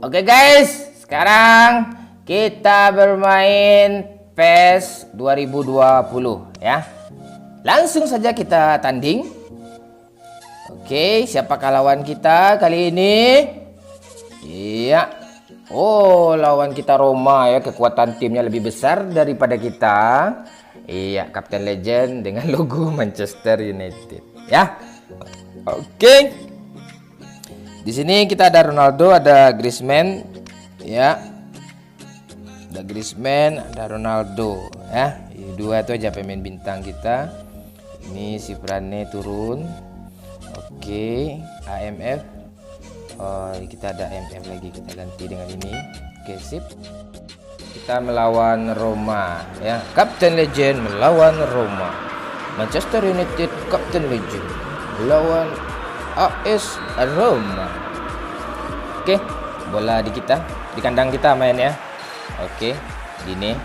Oke guys, sekarang kita bermain PES 2020 ya. Langsung saja kita tanding. Oke, siapakah lawan kita kali ini? Iya. Oh, lawan kita Roma ya, kekuatan timnya lebih besar daripada kita. Iya, Kapten Legend dengan logo Manchester United ya. Oke. Di sini kita ada Ronaldo, ada Griezmann ya. Ada Griezmann, ada Ronaldo ya. Ini dua itu aja pemain bintang kita. Ini si Prane turun. Oke, AMF. Oh, kita ada AMF lagi, kita ganti dengan ini. Oke, sip. Kita melawan Roma ya. Kapten Legend melawan Roma. Manchester United Kapten Legend melawan AS Roma. Oke, bola di kita, di kandang kita main ya. Oke, Dine.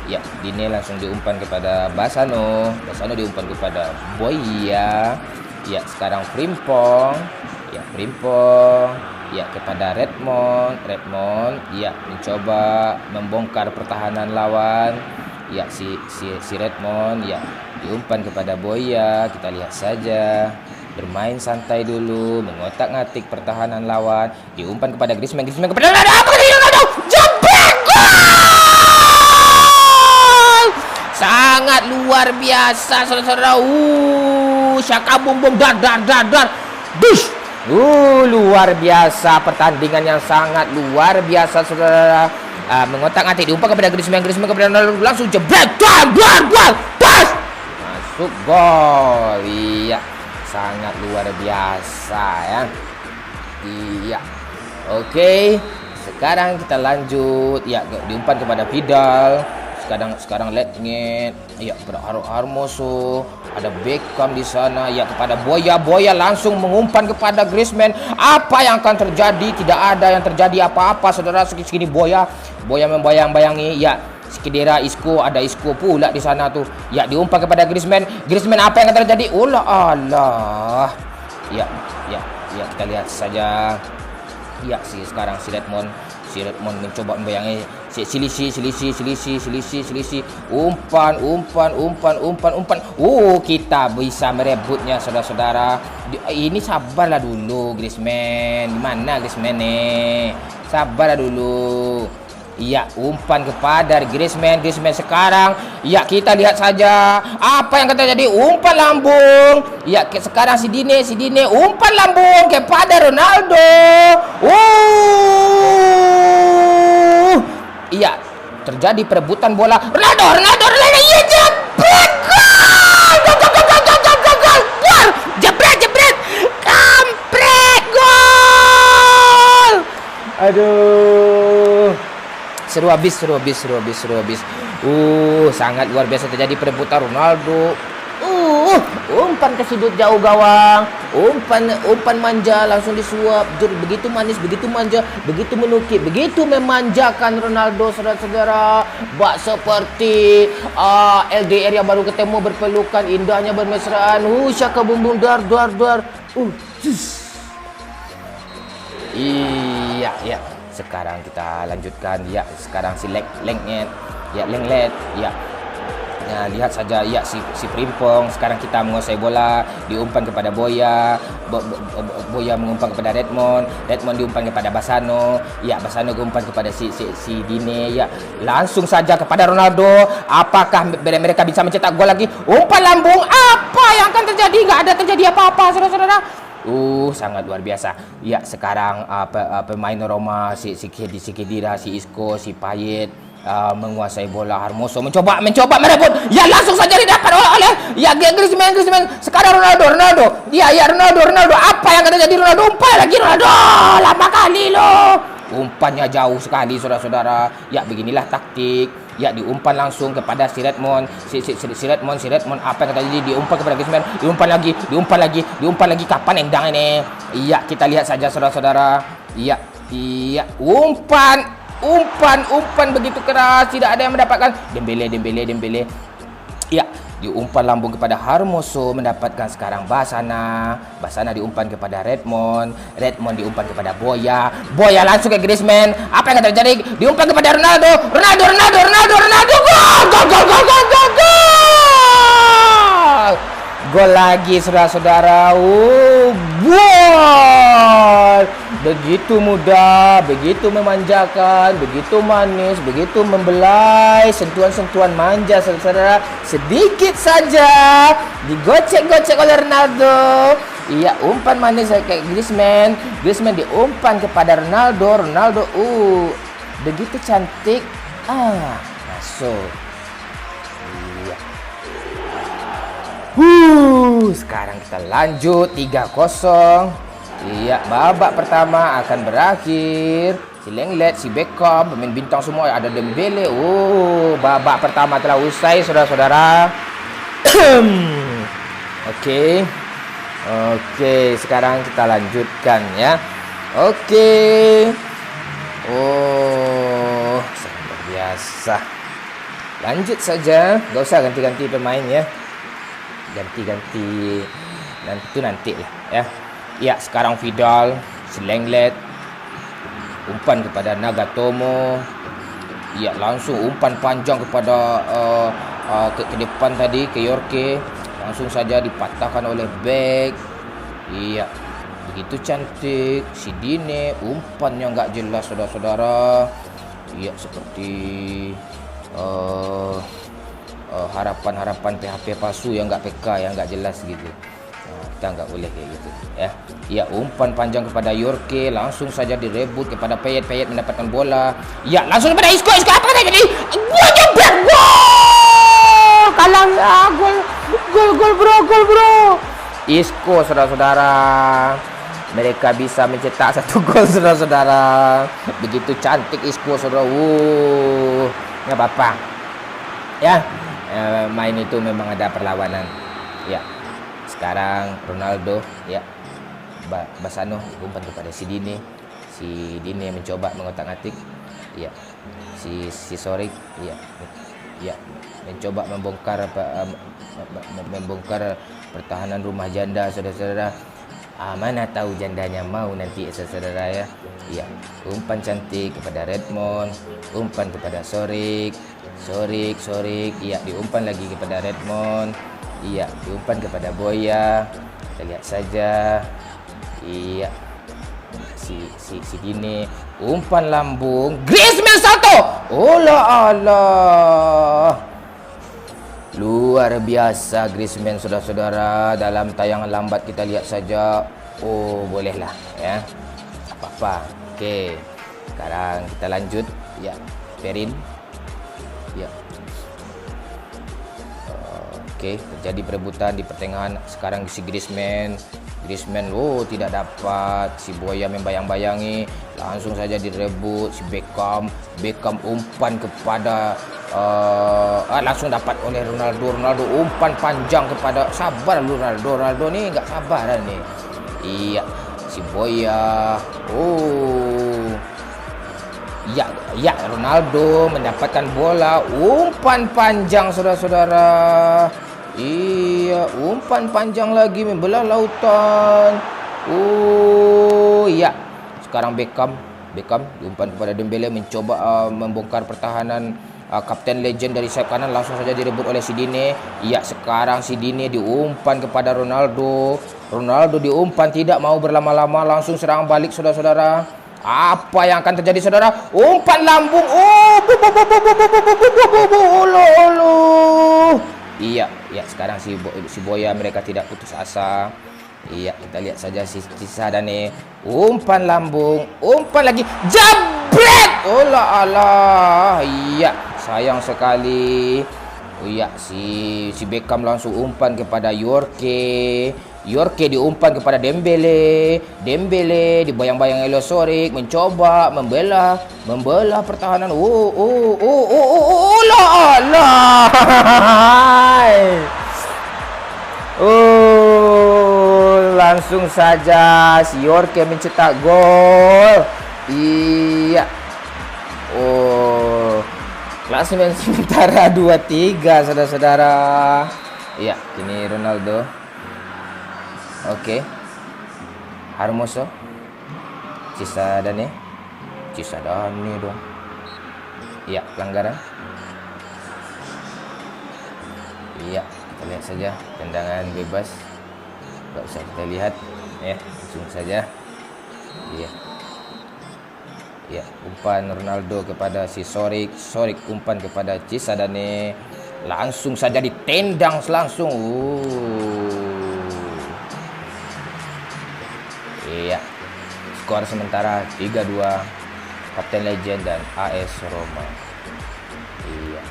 Ya, Dine langsung diumpan kepada Basano. Basano diumpan kepada Boya. Ya, sekarang Frimpong. Ya, Frimpong. Ya, kepada Redmond. Redmond ya mencoba membongkar pertahanan lawan. Ya, si Redmond ya diumpan kepada Boya. Kita lihat saja. Bermain santai dulu, mengotak-ngatik pertahanan lawan. Diumpan kepada Griezmann. Griezmann kepada Ronaldo. Jebret gol! Sangat luar biasa, saudara-saudara. Syaka bom dar. Dush! Luar biasa, pertandingan yang sangat luar biasa, saudara. Mengotak-ngatik, diumpan kepada Griezmann. Griezmann kepada Ronaldo, langsung jebret. Gol! Pas! Masuk gol. Iya. Sangat luar biasa ya. Iya. Oke. Sekarang kita lanjut. Ya, diumpan kepada Vidal. Sekarang Letnet. Ya, kepada Hermoso. Ada Beckham di sana. Ya, kepada Boya. Boya langsung mengumpan kepada Griezmann. Apa yang akan terjadi? Tidak ada yang terjadi apa-apa, saudara. Segini Boya membayang-bayangi. Ya, Skidera, Isco, ada Isco pula di sana tuh. Ya, diumpan kepada Griezmann. Griezmann, apa yang akan terjadi? Allah. Ya, kita lihat saja. Ya, sekarang si Redmond mencoba membayangi selisih. Umpan. Kita bisa merebutnya, saudara-saudara. Ini sabarlah dulu, Griezmann. Gimana Griezmann nih? Sabarlah dulu. Ya, umpan kepada Griezmann. Griezmann sekarang. Ya, kita lihat saja apa yang akan terjadi. Umpan lambung. Ya, sekarang si Dine umpan lambung kepada Ronaldo. Iya, terjadi perebutan bola. Ronaldo. Iya, jebret gol. Jebret. Kampret gol. Aduh. Seru habis. Sangat luar biasa terjadi perebutan Ronaldo. Umpan ke sudut jauh gawang. Umpan manja langsung disuap. Begitu manis, begitu manja, begitu menukik, begitu memanjakan Ronaldo, saudara-saudara. Bak seperti LDR yang baru ketemu berpelukan, indahnya bermesraan. Syaka bumbung dar. Iya. Sekarang kita lanjutkan. Ya, sekarang si Lenglet. Ya. Nah, lihat saja ya si Frimpong. Sekarang kita menguasai bola, diumpan kepada Boya. Boya mengumpan kepada Redmond. Redmond diumpan kepada Basano. Ya, Basano diumpan kepada si Dine. Ya, langsung saja kepada Ronaldo. Apakah mereka bisa mencetak gol lagi? Umpan lambung. Apa yang akan terjadi? Nggak ada terjadi apa-apa, saudara-saudara. Sangat luar biasa. Ya, sekarang pemain Roma si Khedira, si Isco, si Payet menguasai bola. Hermoso mencoba merebut. Ya, langsung saja didapat oleh ya Griezmann. Sekarang Ronaldo. Ya, Ronaldo. Apa yang akan terjadi? Ronaldo umpan lagi. Ronaldo lama kali loh. Umpannya jauh sekali, saudara-saudara. Ya, beginilah taktik. Ya, diumpan langsung kepada si Redmond. Si Redmond, apa yang terjadi? Diumpan kepada Griezmann. Diumpan lagi. Kapan endang ini? Iya, kita lihat saja, saudara-saudara. Iya. Umpan begitu keras, tidak ada yang mendapatkan. Dembele. Ya, diumpan lambung kepada Hermoso, mendapatkan sekarang Basana. Basana diumpan kepada Redmond. Redmond diumpan kepada Boya. Boya langsung ke Griezmann. Apa yang akan terjadi? Diumpan kepada Ronaldo. Ronaldo. Gol! Gol lagi, saudara-saudara. Gol! Begitu mudah, begitu memanjakan, begitu manis, begitu membelai, sentuhan-sentuhan manja, saudara. Sedikit saja digocek-gocek oleh Ronaldo. Iya, umpan manis kayak Griezmann. Griezmann diumpan kepada Ronaldo. Begitu cantik. Masuk. Iya. Sekarang kita lanjut 3-0. Iya, babak pertama akan berakhir. Si Lenglet, si Beckham, pemain bintang semua, ada Dembele. Babak pertama telah usai, saudara-saudara. Oke, sekarang kita lanjutkan ya. Sangat biasa. Lanjut saja, gak usah ganti-ganti pemain ya. Ganti-ganti nanti lah ya. Ya, sekarang Vidal, si Lenglet, umpan kepada Nagatomo. Ya, langsung umpan panjang kepada ke depan tadi ke Yorke. Langsung saja dipatahkan oleh Beck. Iya, begitu cantik. Si Dine, umpan yang nggak jelas, saudara-saudara. Iya, seperti harapan-harapan PHP palsu yang nggak PK, yang nggak jelas gitu. Kita nggak boleh kayak gitu ya. Ya, umpan panjang kepada Yorke, langsung saja direbut kepada Payet mendapatkan bola. Ya, langsung kepada Isco apa yang jadi? Gol jebret, gol! Kalah, gol bro. Isco, saudara-saudara. Mereka bisa mencetak 1 gol, saudara-saudara. Begitu cantik Isco, saudara. Nggak apa-apa. Ya, main itu memang ada perlawanan. Ya. Sekarang Ronaldo, ya, Basano umpan kepada si Dine. Si Dine mencoba mengotak-atik, ya. Si Sorik, ya, mencoba membongkar pertahanan rumah janda, saudara-saudara. Mana tahu jandanya mau nanti, saudara-saudara ya. Ya, umpan cantik kepada Redmond, umpan kepada Sorik, ya, diumpan lagi kepada Redmond. Iya, diumpan kepada Boya. Kita lihat saja. Iya. Si Dine, umpan lambung. Griezmann salto. Allah. Luar biasa Griezmann, saudara-saudara. Dalam tayangan lambat kita lihat saja. Bolehlah ya. Apa-apa. Oke. Sekarang kita lanjut. Ya, Perin. Ya. Terjadi perebutan di pertengahan. Sekarang si Griezmann, tidak dapat. Si Boya membayang-bayangi, langsung saja direbut. Si Beckham umpan kepada langsung dapat oleh Ronaldo. Umpan panjang kepada, sabar Ronaldo nih nggak sabaran nih. Iya, si Boya. Ya, Ronaldo mendapatkan bola. Umpan panjang, saudara-saudara. Iya, umpan panjang lagi membelah lautan. Ya. Sekarang Beckham diumpan kepada Dembele, mencoba membongkar pertahanan kapten legend dari sayap kanan, langsung saja direbut oleh si Dine. Iya, sekarang si Dine diumpan kepada Ronaldo diumpan, tidak mau berlama-lama, langsung serang balik, saudara-saudara. Apa yang akan terjadi, saudara? Umpan lambung. Iya, sekarang si Boya, mereka tidak putus asa. Iya, kita lihat saja si Sadane. Umpan lambung, umpan lagi. Jabret! Allah. Iya, sayang sekali. Iya, si Beckham langsung umpan kepada Yorke diumpan kepada Dembele dibayang-bayang Sorik, mencoba membelah pertahanan. Langsung saja si Yorke mencetak gol. Iya. Klasemen sementara 2-3, saudara-saudara. Iya, kini Ronaldo. Oke. Hermoso. Cisadane dong. Iya, pelanggaran. Iya, kita lihat saja tendangan bebas. Tidak usah kita lihat, ya, langsung saja. Iya. Ya, umpan Ronaldo kepada si Sorik umpan kepada Cisadane, langsung saja ditendang langsung. Iya. Skor sementara 3-2. Kapten Legend dan AS Roma. Iya.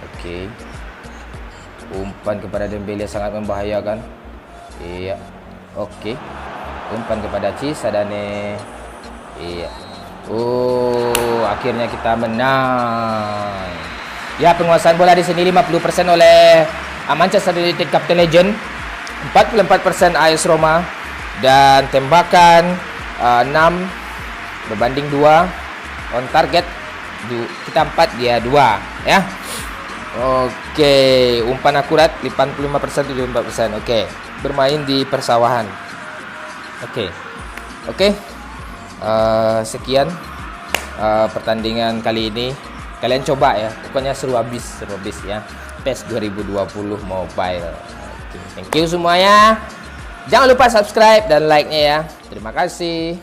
Oke. Umpan kepada Dembele sangat membahayakan. Iya. Oke. Umpan kepada Cisadane. Iya. Oh, akhirnya kita menang. Ya, penguasaan bola di sini 50% oleh Manchester United Captain Legend, 44% AS Roma, dan tembakan 6 berbanding 2. On target kita 4, dia 2, ya. Oke, umpan akurat 85% 74%. Oke, bermain di persawahan. Oke. Sekian pertandingan kali ini. Kalian coba ya, pokoknya seru habis ya. PES 2020 Mobile. Thank you semuanya. Jangan lupa subscribe dan like-nya ya. Terima kasih.